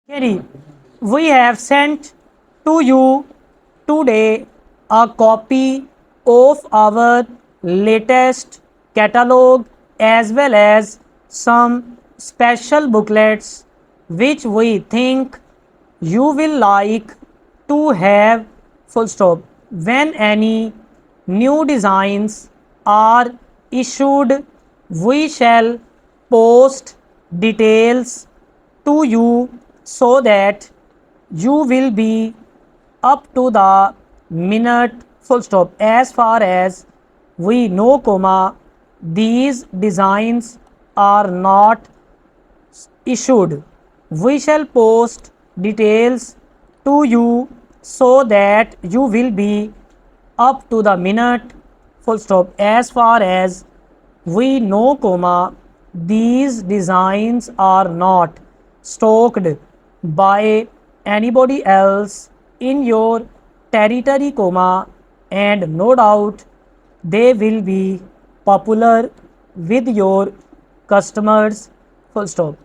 Kerry, we have sent to you today a copy of our latest catalog as well as some special booklets which we think you will like to have full stop. When any new designs are issued, we shall post details to you so that you will be up to the minute full stop. As far as we know, comma, these designs are not issued. We shall post details to you so that you will be up to the minute full stop. As far as we know, comma, these designs are not stocked by anybody else in your territory, comma, and no doubt they will be popular with your customers full stop.